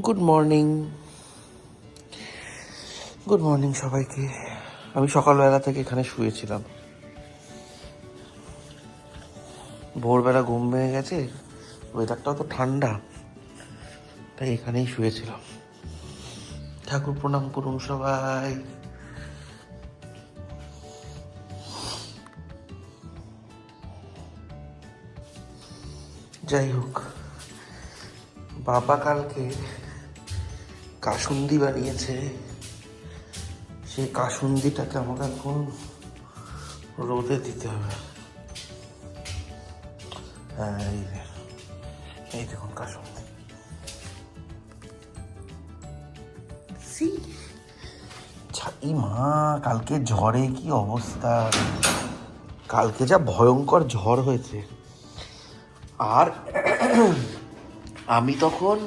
Good morning, good morning সবাইকে। আমি সকালবেলা থেকে এখানে শুয়েছিলাম, ভোরবেলা ঘুম ভেঙে গেছে, ওয়েদারটাও তো ঠান্ডা, তাই এখানেই শুয়েছিলাম। ঠাকুর প্রণাম করুন সবাই। যাই হোক, বাবা কালকে কাসুন্দি বানিয়েছে, সেই কাসুন্দিটাকে আমাকে এখন রোদে দিতে হবে। হ্যাঁ, এই দেখুন কাসুন্দি। ছাই মা, কালকে ঝড়ে কি অবস্থা! কালকে যা ভয়ঙ্কর ঝড় হয়েছে। আর আমি তখন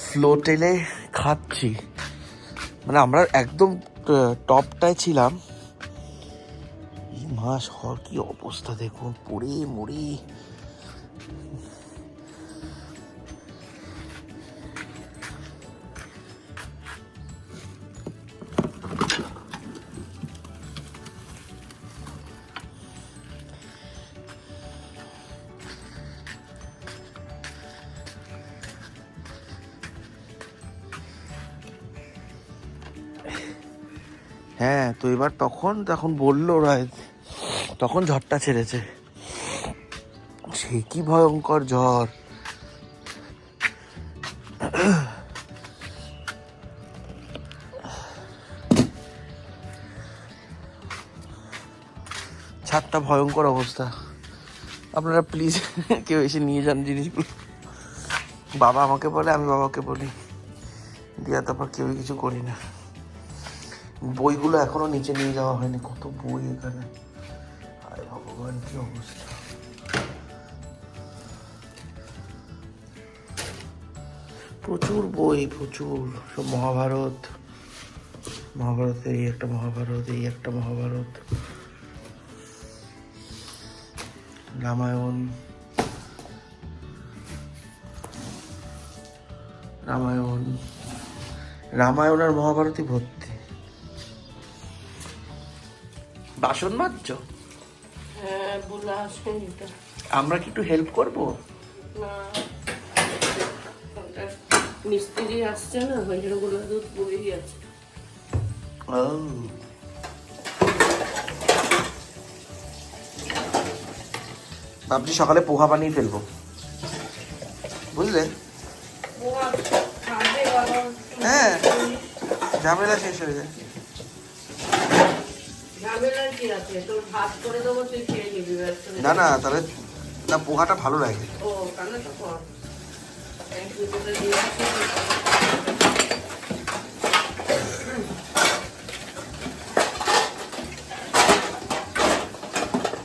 ফ্লোটেলে খাচ্ছি, মানে আমরা একদম টপটায় ছিলাম। মা, ঝড় কি অবস্থা দেখুন, পড়ে মরে। হ্যাঁ, তো এবার তখন বললো ওরা, তখন ঝড়টা ছেড়েছে। সে কি ভয়ঙ্কর ঝড়! ছাদটা ভয়ঙ্কর অবস্থা। আপনারা প্লিজ কেউ এসে নিয়ে যান জিনিসগুলো। বাবা আমাকে বলে, আমি বাবাকে বলি, দিয়া তারপর কেউই কিছু করি না। বইগুলো এখনো নিচে নিয়ে যাওয়া হয়নি, কত বই এখানে! আরে ভগবান, কি অবস্থা! প্রচুর বই, প্রচুর। সব মহাভারতের এই একটা মহাভারত, এই একটা মহাভারত, রামায়ণ রামায়ণ রামায়ণ আর মহাভারতই ভর্তি। বাসন মাজছো? হ্যাঁ, বলে আসবেন এটা। আমরা কি একটু হেল্প করবো? না, মিস্ত্রি আসছে না, ওই জন্য গোলা দুধ পড়েই আছে। ভাবছি সকালে পোহা বানিয়ে ফেলবো, বুঝলে? হ্যাঁ, ঝামেলা শেষ হয়ে যায়। ঝামেলার কি আছে? তোর ভাত করে দেবো, তুই খেয়ে নিবি। না না, তাহলে না, পোহাটা ভালো লাগে। ও, তাহলে তো কর। এক দুপুরে দিয়ে আসি।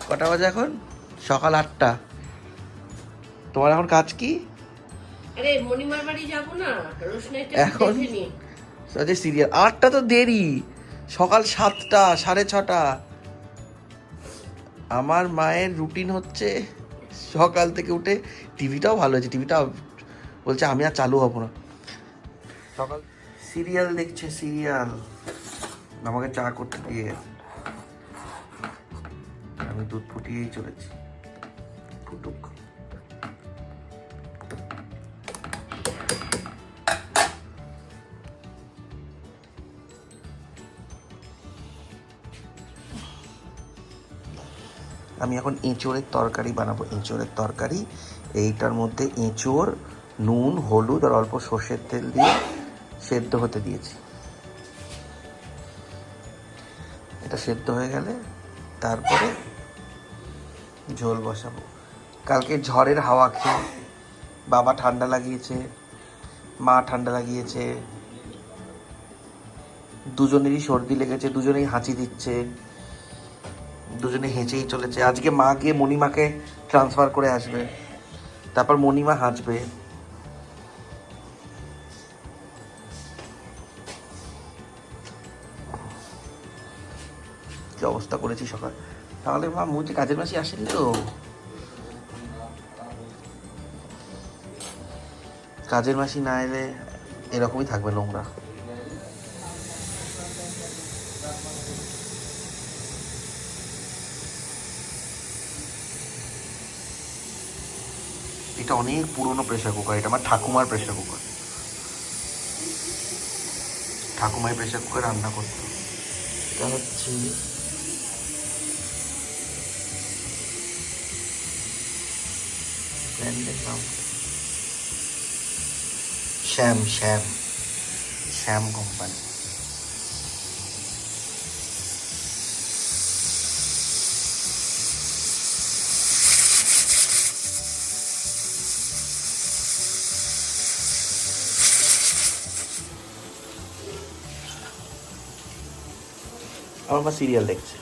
কটা বাজে এখন? সকাল 8টা। তোমার এখন কাজ কি? আরে মণিমার বাড়ি যাবো না, রোশনাইটা এখন দেখে নি। সিরিয়াল 8টা তো দেরি, সকাল 7টা, 6:30। আমার মায়ের রুটিন হচ্ছে সকাল থেকে উঠে, টিভিটাও ভালো হয়েছে, টিভিটা বলছে আমি আর চালু হব না, সকাল সিরিয়াল দেখছে, সিরিয়াল। আমাকে চা করতে দিয়ে গেছে, আমি দুধ ফুটিয়েই চলেছি, ফুটুক। আমি এখন এঁচোড়ের তরকারি বানাবো, এঁচোড়ের তরকারি। এইটার মধ্যে এঁচোড়, নুন, হলুদ আর অল্প সর্ষের তেল দিয়ে সেদ্ধ হতে দিয়েছি। এটা সেদ্ধ হয়ে গেলে তারপরে ঝোল বসাবো। কালকে ঝড়ের হাওয়া খেয়ে বাবা ঠান্ডা লাগিয়েছে, মা ঠান্ডা লাগিয়েছে, দুজনেরই সর্দি লেগেছে, দুজনেই হাঁচি দিচ্ছে, দুজনে হেঁচেই চলেছে। আজকে মা গিয়ে মণিমাকে ট্রান্সফার করে আসবে, তারপর মণিমা হাঁচবে। কি অবস্থা করেছি সকাল। তাহলে মা মুঝে কাজের মাসি আসেনি তো? কাজের মাসি না এলে এরকমই থাকবে নোংরা। এটা অনেক পুরনো প্রেসার কুকার, এটা আমার ঠাকুমার প্রেসার কুকার। ঠাকুমাই প্রেসার কুকার রান্না করতো। এটা হচ্ছে ব্র্যান্ডের নাম শ্যাম শ্যাম শ্যাম কোম্পানি। আমার মা সিরিয়াল দেখছে।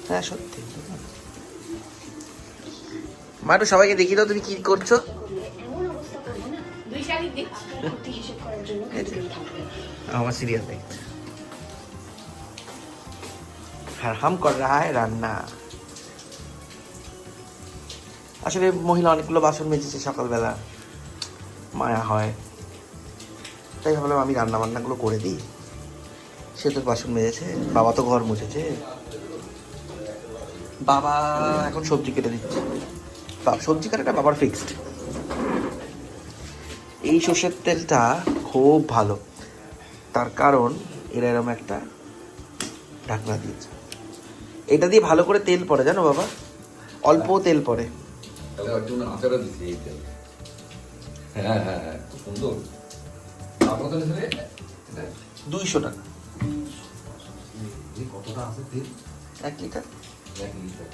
হ্যাঁ সত্যি মা, একটু সবাইকে দেখিয়ে দাও তুমি কি করছো। আমার সিরিয়াল দেখছে, হ্যাঁ হাম কর রা হ্যায় রান্না। আসলে মহিলা অনেকগুলো বাসন মেজেছে সকালবেলা, মায়া হয়, তাই ভাবলাম আমি রান্না বান্নাগুলো করে দিই। সে তো বাসন মেজেছে, বাবা তো ঘর মুছেছে, বাবা এখন সবজি কেটে দিচ্ছে। সবজি কাটাটা বাবার ফিক্সড। এই সর্ষের তেলটা খুব ভালো, তার কারণ এরা এরকম একটা ঢাকনা দিয়েছে। এটা দিয়ে ভালো করে তেল পড়ে, জানো বাবা, অল্প তেল পড়ে। হ্যাঁ হ্যাঁ হ্যাঁ, খুব সুন্দর। 200 টাকা। কতটা আছে তেল? 1 লিটার। 1 লিটার।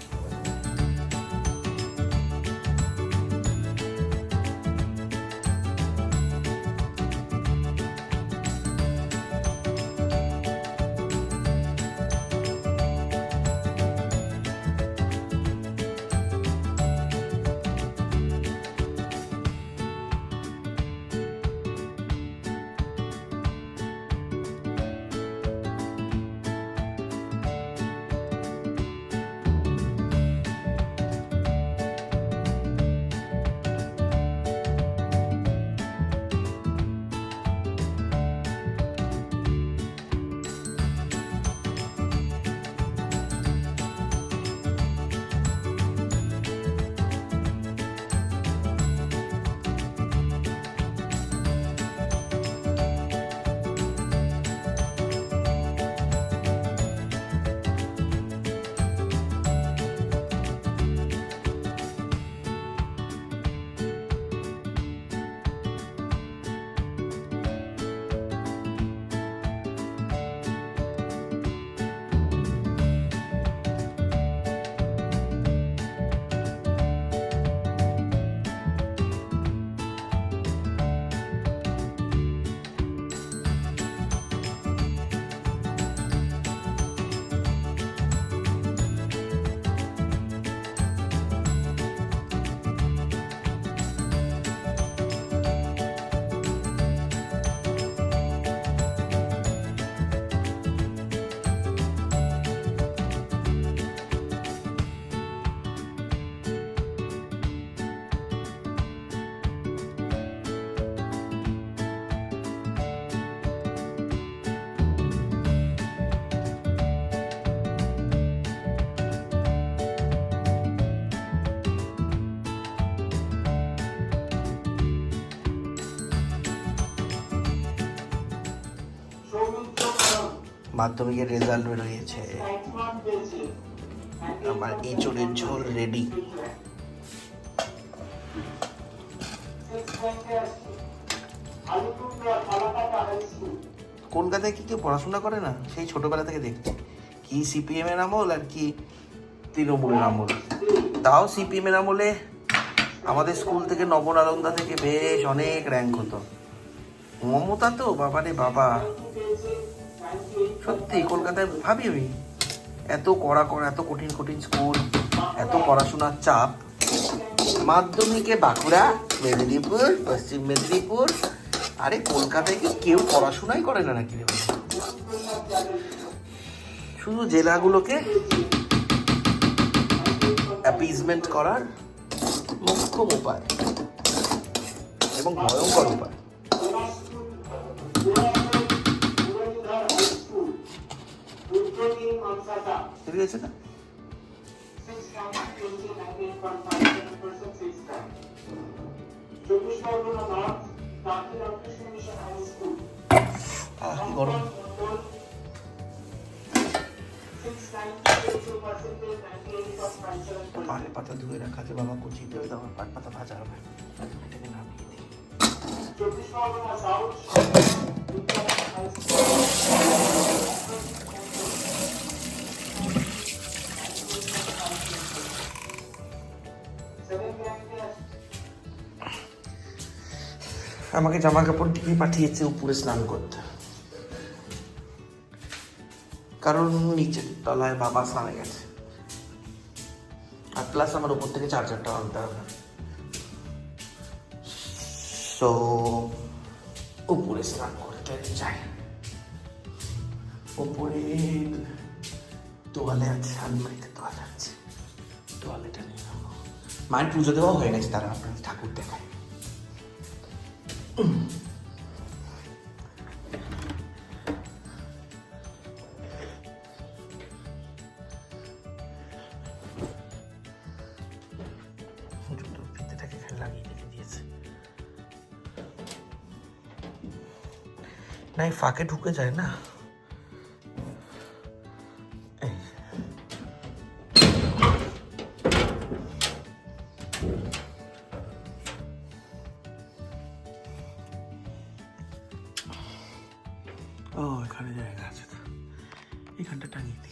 মাধ্যমিকের রেজাল্ট বেরিয়েছে, আমার এঁচড়ের ঝোল রেডি। কলকাতায় কি কেউ পড়াশোনা করে না? সেই ছোটবেলা থেকে দেখছি, কি সিপিএম এর আমল আর কি তৃণমূলের আমল। তাও সিপিএম এর আমলে আমাদের স্কুল থেকে নবনালন্দা থেকে বেশ অনেক র্যাঙ্ক হতো। মমতা তো বাবারে বাবা, সত্যি কলকাতায় ভাবি আমি এত কড়া এত কঠিন কঠিন স্কুল, এত পড়াশোনার চাপ। মাধ্যমিকে বাঁকুড়া, মেদিনীপুর, পশ্চিম মেদিনীপুর, আরে কলকাতায় কি কেউ পড়াশোনাই করে না নাকি? শুধু জেলাগুলোকে অ্যাপিজমেন্ট করার মোক্ষম উপায় এবং ভয়ঙ্কর উপায়। ঠিক আছে না? কি গরম। পালে পাতা ধুয়ে রাখা আছে, বাবা কুচিয়ে দেবে, তারপর পাট পাতা ভাজা হবে। এটাকে নামিয়ে দিই। আমাকে জামা কাপড় দিয়ে পাঠিয়েছে উপরে স্নান করতে, কারণ নিচের তলায় বাবা স্নানে গেছে, আর প্লাস আমার উপর থেকে চার্জারটা আনতে হবে। সো উপরে স্নান করতে যাই। উপরে তোয়ালে আছে, আলমারিতে তোয়ালে আছে, তোয়ালেটা নিয়ে নেবো। মায়ের পুজো দেওয়া হয়ে গেছে, তারা আপনাদের ঠাকুর দেখায়। ফিতেটাকে লাগিয়ে রেখে দিয়েছে, না এই ফাঁকে ঢুকে যায় না। ও এখানে জায়গা আছে, তো এখানটা টাঙিয়ে দিই।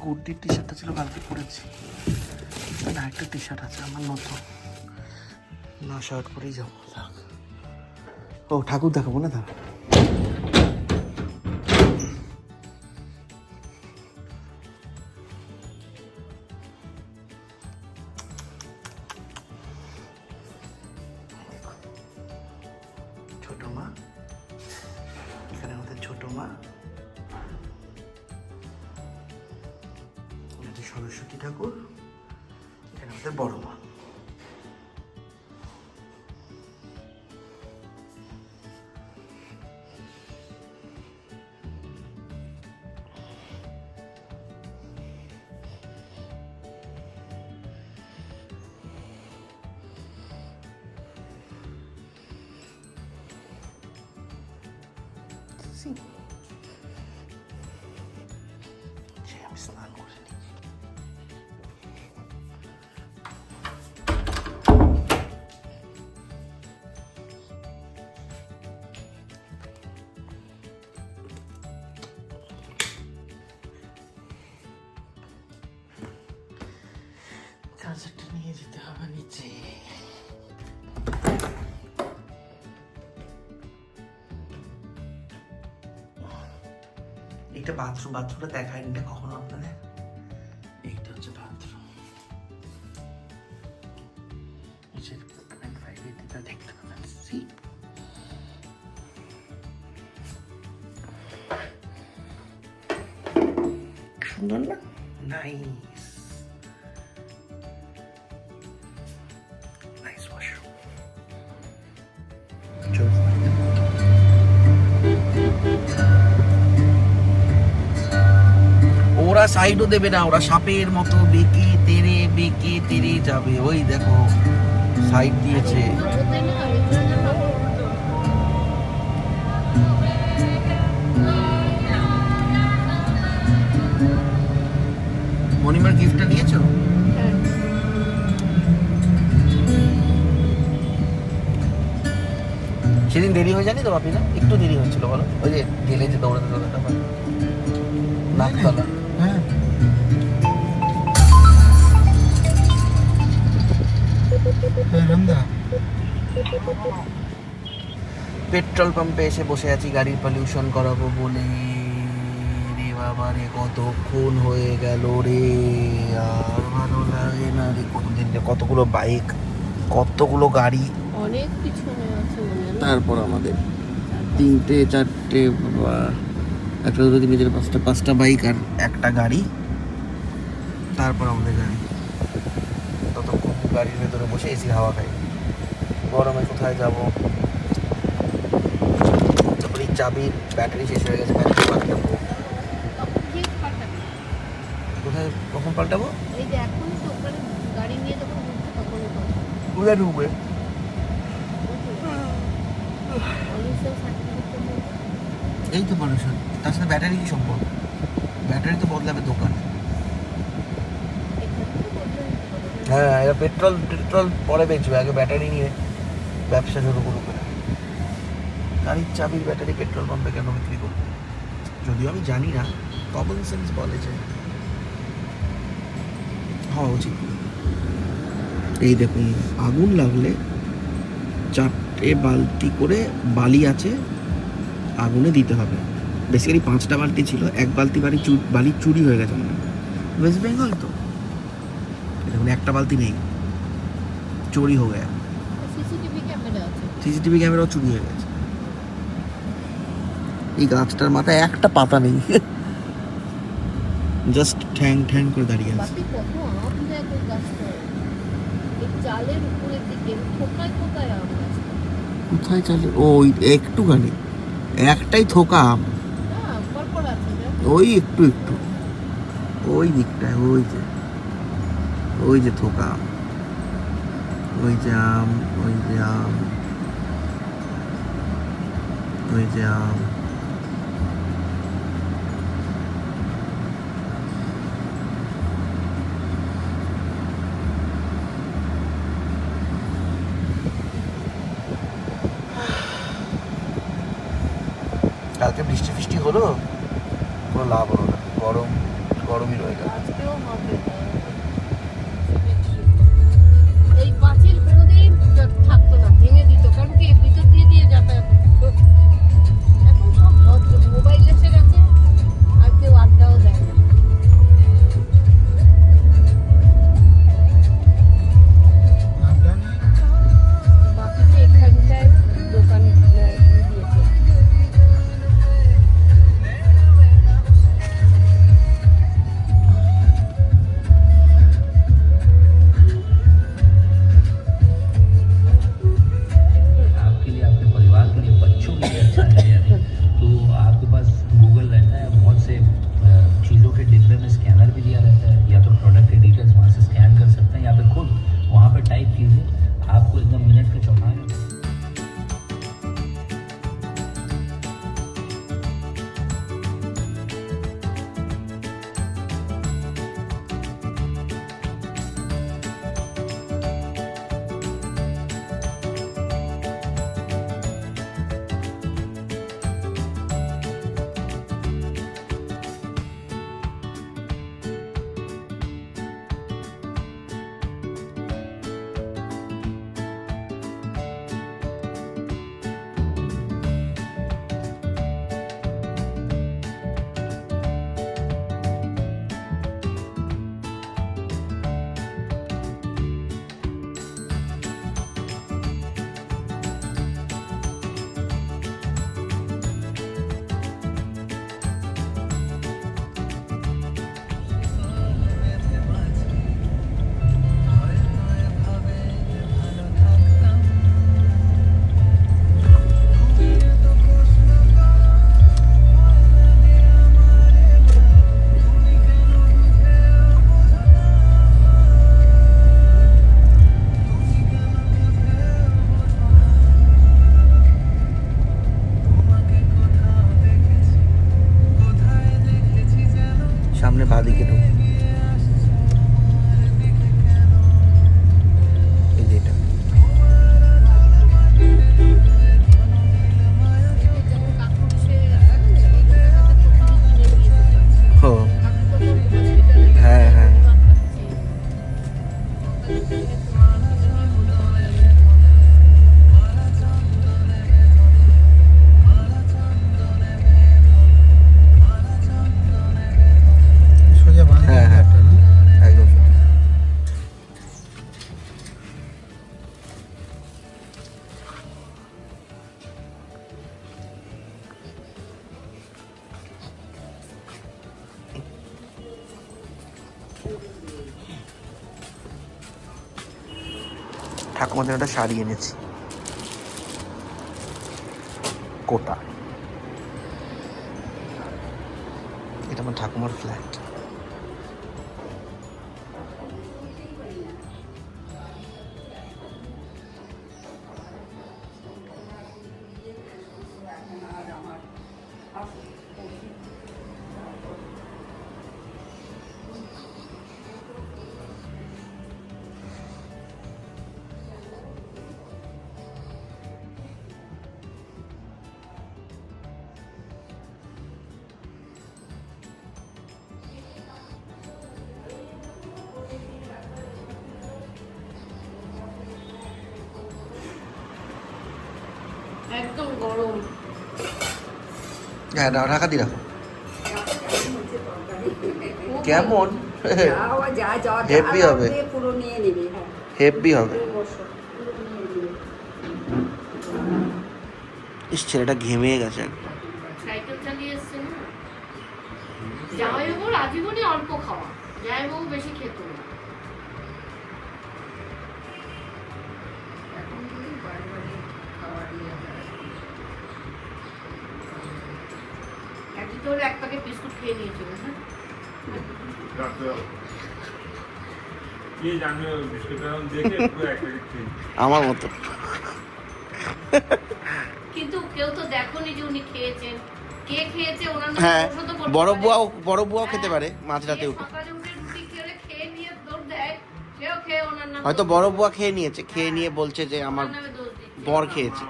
কুর্তির টি শার্টটা ছিল, কালকে পরেছি। না একটা টি শার্ট আছে আমার নতুন, না শার্ট পরেই যাবো। ও ঠাকুর দেখাবো না, দাঁড়া। ছোট মা, এখানে আমাদের ছোট মা, সরস্বতী ঠাকুর, এখানে আমাদের বড় মা। আমি স্নান করে নিই। চার্জারটা নিয়ে যেতে হবে নিচে। এটা বাথরুম, বাথরুমটা দেখায়নি না কখনো আপনাদের। এইটা হচ্ছে বাথরুম, দেখতে পাবেন। সুন্দর না? Nice nice washroom. ওরা সাইডও দেবে না, ওরা সাপের মতো বেঁকে তেরে যাবে। ওই দেখো সাইড দিয়েছে। মনিমার গিফটটা নিয়েছো? সেদিন দেরি হয়ে যায়নি তো বাপি? না একটু দেরি হয়েছিল বলো, ওই যে গেলে যে দৌড়াতে নাকতলা। হ্যাঁ পেট্রোল পাম্পে এসে বসে আছি গাড়ির পলিউশন করাবো বলে। রে বাবা রে, কতক্ষণ হয়ে গেল রে, আর ভালো লাগে না রে। কতদিন রে, কতগুলো বাইক, কতগুলো গাড়ি, অনেক পিছনে আছে মনে হয় না? তারপর আমাদের 3টে 4টে একটা দুটো তিনটে চারটে পাঁচটা বাইক আর একটা গাড়ি, তারপর আমাদের গাড়ি। ততক্ষণ গাড়ির ভেতরে বসে এসির হাওয়া খাই। গরমে কোথায় যাব? তারপরে এই চাবির ব্যাটারি শেষ হয়ে গেছে, ব্যাটারি পাল্টাবো। ঠিক পাল্টাবি। কোথায় কখন পাল্টাবো? এই যে এখন তো ওখানে গাড়ি নিয়ে যখন ঘুরতে তখন কোথায় ঢুকবে? পলিউশন সার্টিফিকেট এই তো পলিউশন, তার সাথে ব্যাটারি কি সম্পর্ক? ব্যাটারি তো বদলাবে দোকান। হ্যাঁ, এরা পেট্রোল পরে বেচবে, আগে ব্যাটারি নিয়ে ব্যবসা শুরু করবে। গাড়ির চাবির ব্যাটারি পেট্রোল পাম্পে কেন বিক্রি করবে? যদিও আমি জানি না, কমন সেন্স বলে যে হওয়া উচিত। এই দেখুন, আগুন লাগলে 4টে বালতি করে বালি আছে, আগুনে দিতে হবে। বেসিক্যালি 5টা বালতি ছিল, 1 বালতি বালি চুরি হয়ে গেছে মনে হয়। ওয়েস্ট বেঙ্গল তো দেখুন, একটা বালতি নেই, চুরি হয়ে গেছে। সিসিটিভি ক্যামেরা আছে। সিসিটিভি ক্যামেরাও চুরি হয়ে গেছে। এই গাছটার মাথায় একটা পাতা নেই, জাস্ট ঠ্যাং ঠ্যাং করে দাঁড়িয়ে আছে। বাপি কত আম দেয় তোর গাছটা, এই চালের উপরের দিকে থোকায় থোকায় আম গাছটা। কোথায় চলে? ও ওই একটুখানি, একটাই থোকা আম, না পরপর আছে না? ওই একটু একটু ওই দিকটায়, ওই যে থোকা আম, ওই যে আম, ওই যে আম, ওই যে আম। কালকে বৃষ্টি ফিষ্টি হলো, কোনো লাভ হলো না, গরমই রয়ে গেল। আজকেও হবে না। এই পাঁচিল কোনোদিন থাকতো না, ভেঙে দিত, কারণ কি ভিতর দিয়ে যাতায়াত হতো। এখন সব মোবাইল এসে গেছে, আর কেউ আড্ডাও দেয় না। বাকিতে এখানটায় দোকান দিয়েছে। ঠাকুমাদের একটা শাড়ি এনেছি, কোটা। এটা আমার ঠাকুমার ফ্ল্যাট। একদম গরম। হ্যাঁ, ঢাকা দিয়ে রাখো। কেমন হেভি হবে, পুরো নিয়ে নিবি। হ্যাঁ, হেভি হবে। বসো। ইস, ছেলেটা ঘেমে গেছে একদম। সাইকেল চালিয়ে এসছে না। জামাইবাবুর আজীবনই অল্প খাওয়া, জামাইবাবু বেশি খেত না। একই তোর এক প্যাকেট বিস্কুট খেয়ে নিয়েছিল। কি জানবে বিস্কুটটা দেখে পুরো এক প্যাকেট খেয়ে। আমার মতো। কিন্তু কেউ তো দেখোনি যে উনি খেয়েছেন। কে খেয়েছে ওনার নাম হ্যাঁ, পর্যন্ত বলতে বড় পারে। বড় বুয়াও খেতে পারে মাঝরাতে যে উঠে। সকালে উঠে রুটি খেয়ে নিয়ে দৌড় দেয়, সেও খেয়ে ওনার নাম হয়তো বড় বুয়া খেয়ে নিয়েছে, খেয়ে নিয়ে বলছে যে আমার ওনার নামে দোষ দিচ্ছে। বর খেয়েছে।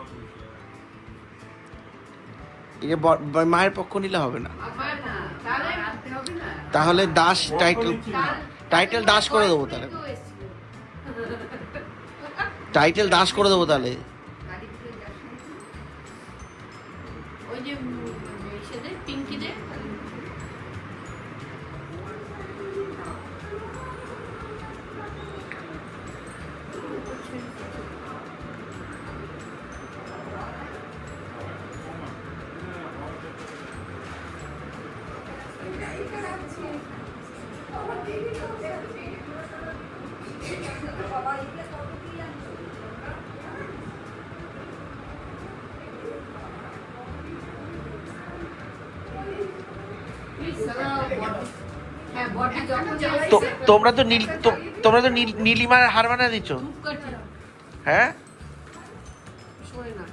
এই যে মায়ের পক্ষ নিলে হবে না, আবার না, তাহলে আনতে হবে না। তাহলে দাস টাইটেল দাস করে দেবো তাহলে। কেউ এসেছিল। টাইটেল দাস করে দেবো তাহলে। ওই যে সেদের পিঙ্কিদের হ্যাঁ বডি যখন তো তোমরা তো নীলিমার হার বানা দিচ্ছ, হ্যাঁ? শোয় না।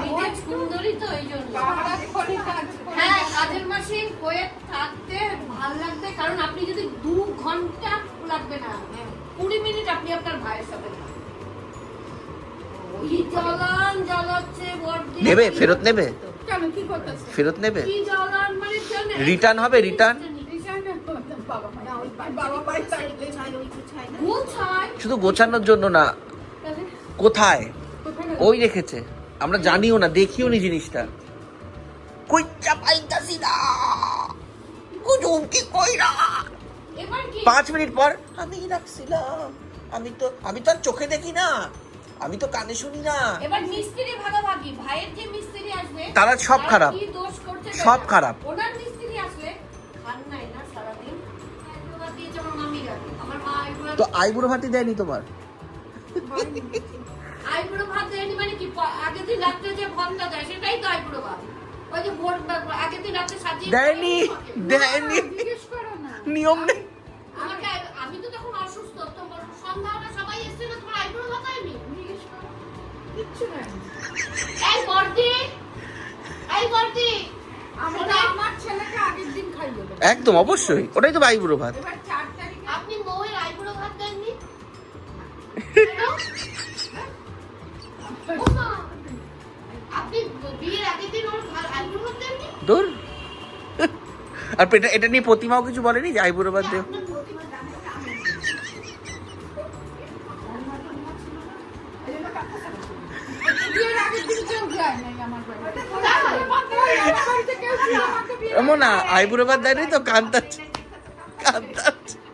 নিজে সুন্দরী তো এই জন্য। হ্যাঁ, কাজের মাসে হয়ে থাকতে ভাল লাগবে, কারণ আপনি যদি 2 ঘন্টা লাগবে না, 20 মিনিট আপনি আপনার ভাইয়ের সাথে থাকবেন। কি জ্বালাচ্ছে বডি। নেবে, ফেরত নেবে, কেন কি করতেছে? ফেরত নেবে, কি জ্বালান মানে জানেন? রিটার্ন হবে, রিটার্ন। গুছায়। শুধু গোছানোর জন্য না, কোথায় ওই রেখেছে আমরা জানিও না, দেখিও নি জিনিসটা। কই চাপাইতাছি না, গুজব কি কইরা। এবার কি 5 মিনিট পর আমি রাখছিলাম, আমি তো আর চোখে দেখি না, আমি তো কানে শুনি না। এবার মিস্ত্রি ভাগাভাগি, ভাইয়ের যে মিস্ত্রি আসবে তারা সব তারা খারাপ, কি দোষ করছে সব দেখা। খারাপ। ওনার মিস্ত্রি আসলে খান নাই না সারাদিন, আইবুড়ো ভাত দিয়েছে আমার মামিরা। আমার মা তো আইবুড়ো ভাতি দেয়নি তোমার? আইবুড়ো ভাত দেয়নি মানে কি? আগের দিন রাত্রে যে ভাতটা দেয় সেটাই তো আইবুড়ো ভাত। ওই যে ভোর আগের দিন রাত্রে সাজিয়ে দেয়নি, দেয়নি, জিজ্ঞেস করো না। নিয়ম নেই। আমাকে আমি তো তখন অসুস্থ, তো সন্ধ্যাবেলা সবাই এসেছিল, তোমার আইবুড়ো ভাত হয়নি? জিজ্ঞেস করো। কিচ্ছু নাই। এই বর্দি আমার ছেলেকে আগের দিন খাইয়ে দেবো। একদম অবশ্যই, ওটাই তো আইবুড়ো ভাত। এবার 4 তারিখে আপনি মৌয়ের আইবুড়ো ভাত দেননি কেন? ওমা, আপনি বিয়ের আগের দিন ওর আইবুড়ো ভাত দেননি? দূর। আর এটা নিয়ে প্রতিমাও কিছু বলেনি যে আইবুড়ো ভাত দেও? আপনার প্রতিমা দামে দামে। বিয়ের আগের দিন কেউ যায় নাই আমার বাড়িতে। এমন না, আইবুড়ো ভাত দেয়নি তো কান্তাচ্ছে।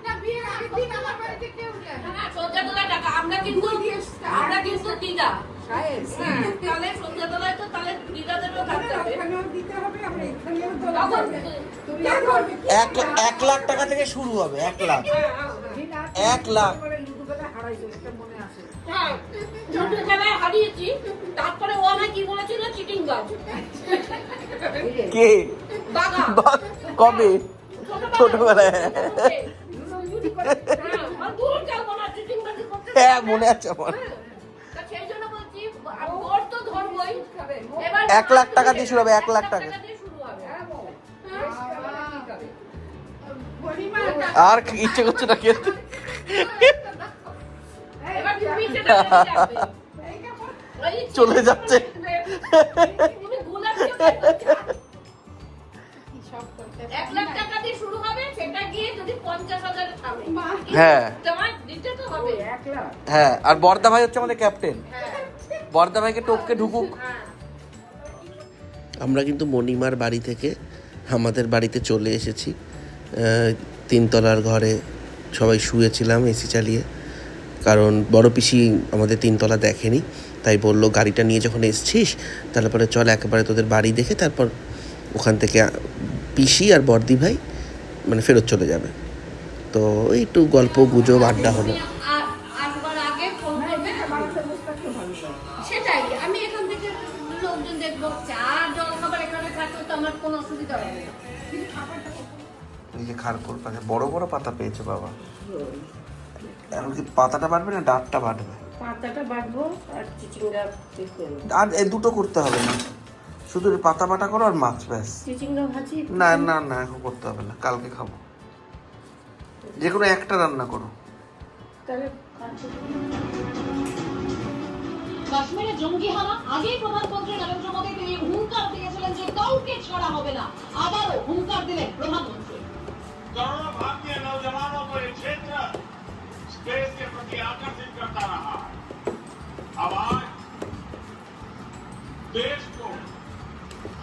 না, বিয়ের আগের দিন আমার বাড়িতে কেউ যায় না। সন্ধ্যাবেলায় টাকা আমরা কিন্তু দিদা। হ্যাঁ, তাহলে সন্ধ্যাবেলায় তো তাহলে দিদাদেরও থাকতে হবে। তখন 1 লাখ টাকা থেকে শুরু হবে, 1 লাখ, 1 লাখ। হ্যাঁ ছোট খেলায় হারিয়েছি, তারপরে ও আমায় কি বলেছিল, চিটিং বাজ। কে? বাঘা কবে? ছোটবেলায়। হ্যাঁ মনে আছে আমার। সেই জন্য বলছি ওর তো ধরবই, এবার 1 লাখ টাকা দিয়ে শুরু হবে, 1 লাখ টাকা। দিয়ে শুরু হবে। আর ইচ্ছে করছে না খেলতে। এবার তুমি সেটা করে যাবে। ওই চলে যাচ্ছে। তুমি গোলাপ দিয়ে সব করতে 1 লাখ টাকা দিয়ে শুরু হবে, সেটা গিয়ে যদি 50,000 থামে, হ্যাঁ। তোমার দিতে তো হবে। হ্যাঁ আর বর্দা ভাই হচ্ছে আমাদের ক্যাপ্টেন। হ্যাঁ বর্দা ভাইকে টপকে ঢুকুক। হ্যাঁ আমরা কিন্তু মণিমার বাড়ি থেকে আমাদের বাড়িতে চলে এসেছি। 3 তলার ঘরে সবাই শুয়েছিলাম এসি চালিয়ে, কারণ বড় পিসি আমাদের 3 তলা দেখেনি, তাই বললো গাড়িটা নিয়ে যখন এসছিস তাহলে পরে চল একেবারে তোদের বাড়ি দেখে তারপর ওখান থেকে পিসি আর বর্দি ভাই মানে ফেরত চলে যাবে। তো এই একটু গল্প গুজব আড্ডা হলো। আসবার আগে ফোন করবে, সেটাই আমি এখান থেকে লোকজন দেখবো, চা জল খাবার এখানে থাকলে তো আমার কোনো অসুবিধা হবে না। এই যে খারকুল পাতা, বড় বড় পাতা পেয়েছে বাবা। এখন কি পাতাটা বাড়বে না ডাঁটটা বাড়বে? পাতাটা বাটবো আর চিচিঙ্গা আর এই দুটো করতে হবে না, শুধু পাতা বাটা করো আর মাছ ব্যাস। চিচিঙ্গা ভাজি না না না এখন করতে হবে না, কালকে খাবো। যে কোনো একটা রান্না করো। তাহলে কাশ্মীরে জঙ্গি হানা, আগেই প্রধানমন্ত্রী নরেন্দ্র মোদী তিনি হুঙ্কার দিয়েছিলেন যে কাউকে ছাড়া হবে না, আবারও হুঙ্কার দিলেন প্রধানমন্ত্রী। करोड़ों भारतीय नौजवानों को ये क्षेत्र स्पेस के प्रति आकर्षित करता रहा। अब आज देश को,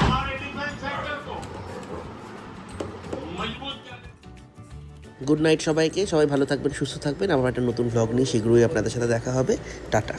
हमारे डिफेंस सेक्टर को मजबूत करने গুড নাইট সবাইকে, সবাই ভালো থাকবেন, সুস্থ থাকবেন। আবার একটা নতুন ভ্লগ নিয়ে শীঘ্রই আপনাদের সাথে দেখা হবে। টাটা।